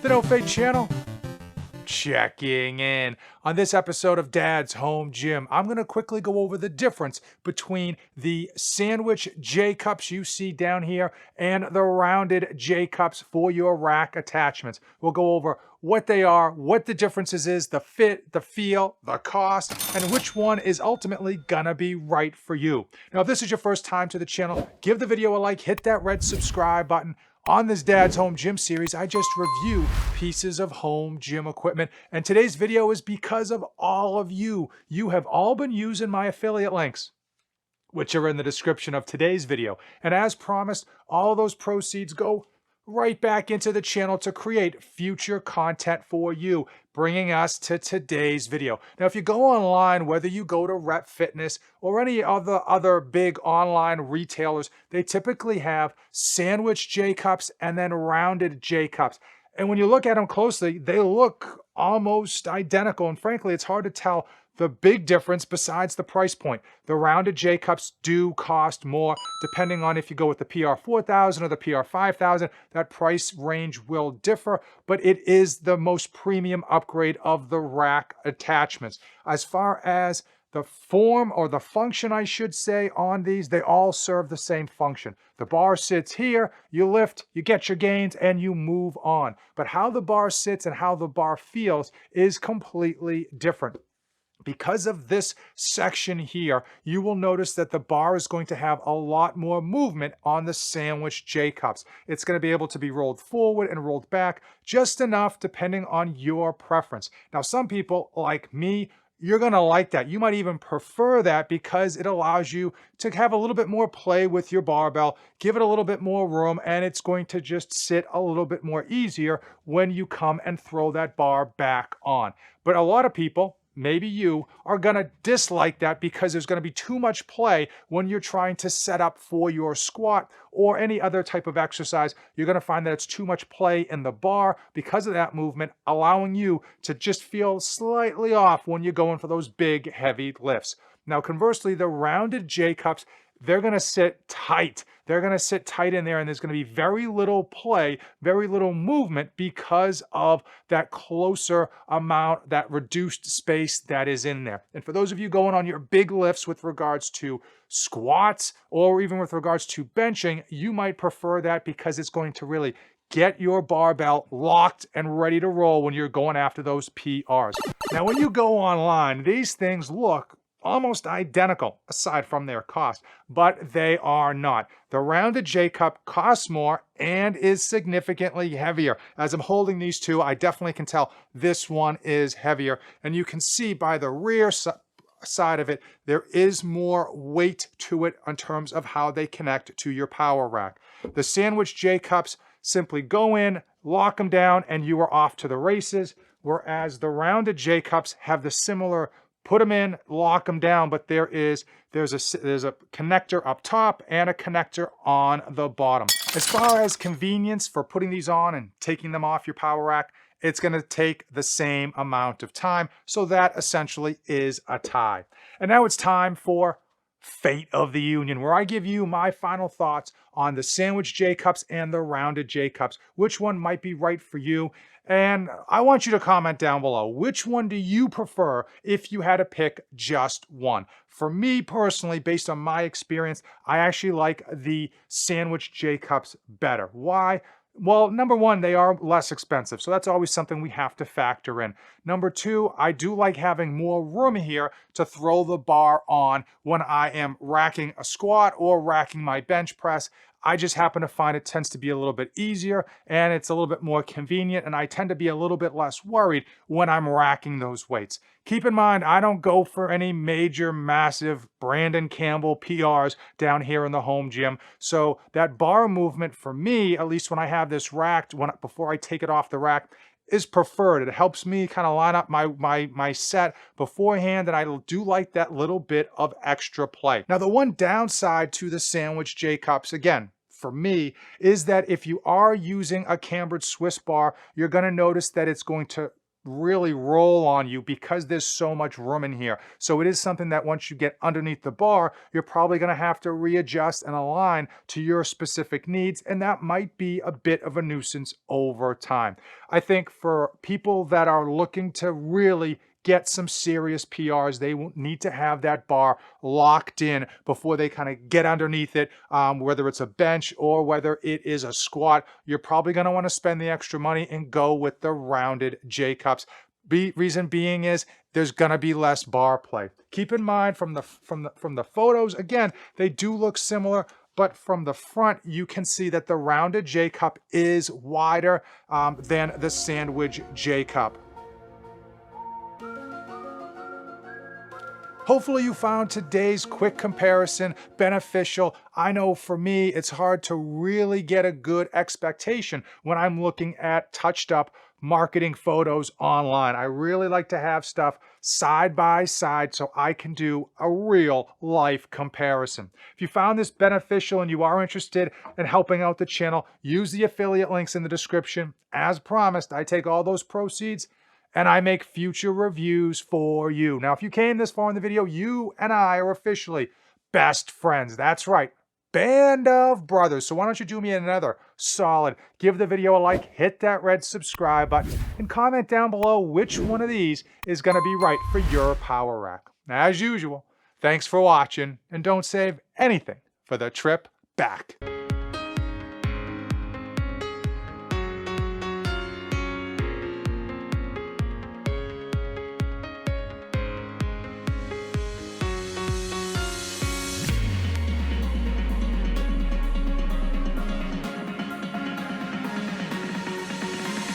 the No Fade channel. Checking in. On this episode of Dad's Home Gym, I'm going to quickly go over the difference between the sandwich J-cups you see down here and the rounded J-cups for your rack attachments. We'll go over what they are, what the differences is, the fit, the feel, the cost, and which one is ultimately gonna be right for you. Now, if this is your first time to the channel, give the video a like, hit that red subscribe button. On this Dad's Home Gym series, I just review pieces of home gym equipment, and today's video is because of all of you. You have all been using my affiliate links, which are in the description of today's video. And as promised, all those proceeds go right back into the channel to create future content for you, bringing us to today's video. Now, if you go online, whether you go to Rep Fitness or any other big online retailers, they typically have sandwich J-cups and then rounded J-cups. And when you look at them closely, they look almost identical. And frankly, it's hard to tell the big difference besides the price point. The rounded J-cups do cost more depending on if you go with the PR4000 or the PR5000. That price range will differ, but it is the most premium upgrade of the rack attachments. As far as the form or the function, I should say, on these, they all serve the same function. The bar sits here, you lift, you get your gains, and you move on. But how the bar sits and how the bar feels is completely different. Because of this section here, you will notice that the bar is going to have a lot more movement on the sandwich J-cups. It's going to be able to be rolled forward and rolled back just enough depending on your preference. Now, some people like me, you're going to like that. You might even prefer that because it allows you to have a little bit more play with your barbell, give it a little bit more room, and it's going to just sit a little bit more easier when you come and throw that bar back on. But a lot of people, maybe you, are going to dislike that because there's going to be too much play when you're trying to set up for your squat or any other type of exercise. You're going to find that it's too much play in the bar because of that movement, allowing you to just feel slightly off when you're going for those big, heavy lifts. Now, conversely, the rounded J-cups, they're going to sit tight. They're going to sit tight in there, and there's going to be very little play, very little movement because of that closer amount, that reduced space that is in there. And for those of you going on your big lifts with regards to squats or even with regards to benching, you might prefer that because it's going to really get your barbell locked and ready to roll when you're going after those PRs. Now, when you go online, these things look almost identical aside from their cost, but they are not. The rounded J-cup costs more and is significantly heavier. As I'm holding these two, I definitely can tell this one is heavier, and you can see by the rear side of it, there is more weight to it in terms of how they connect to your power rack. The sandwich J-cups simply go in, lock them down, and you are off to the races, whereas the rounded J-cups have the similar put them in, lock them down, but there's a connector up top and a connector on the bottom. As far as convenience for putting these on and taking them off your power rack, it's going to take the same amount of time, so that essentially is a tie. And now it's time for Fate of the Union, where I give you my final thoughts on the sandwich J-cups and the rounded J-cups. Which one might be right for you? And I want you to comment down below. Which one do you prefer if you had to pick just one? For me personally, based on my experience, I actually like the sandwich J-cups better. Why? Well, number one, they are less expensive, so that's always something we have to factor in. Number two, I do like having more room here to throw the bar on when I am racking a squat or racking my bench press. I just happen to find it tends to be a little bit easier and it's a little bit more convenient, and I tend to be a little bit less worried when I'm racking those weights. Keep in mind, I don't go for any major, massive Brandon Campbell PRs down here in the home gym. So that bar movement for me, at least when I have this racked, before I take it off the rack, is preferred. It helps me kind of line up my set beforehand, and I do like that little bit of extra play. Now, the one downside to the sandwich J-cups, again, for me, is that if you are using a cambered Swiss bar, you're going to notice that it's going to really roll on you because there's so much room in here. So it is something that once you get underneath the bar, you're probably going to have to readjust and align to your specific needs, and that might be a bit of a nuisance over time. I think for people that are looking to really get some serious PRs, they will need to have that bar locked in before they kind of get underneath it, whether it's a bench or whether it is a squat. You're probably going to want to spend the extra money and go with the rounded J cups. Reason being is there's going to be less bar play. Keep in mind from the photos, again, they do look similar, but from the front, you can see that the rounded J cup is wider than the sandwich J cup. Hopefully you found today's quick comparison beneficial. I know for me, it's hard to really get a good expectation when I'm looking at touched up marketing photos online. I really like to have stuff side by side so I can do a real life comparison. If you found this beneficial and you are interested in helping out the channel, use the affiliate links in the description. As promised, I take all those proceeds and I make future reviews for you. Now, if you came this far in the video, you and I are officially best friends. That's right, band of brothers. So why don't you do me another solid? Give the video a like, hit that red subscribe button, and comment down below which one of these is gonna be right for your power rack. As usual, thanks for watching, and don't save anything for the trip back.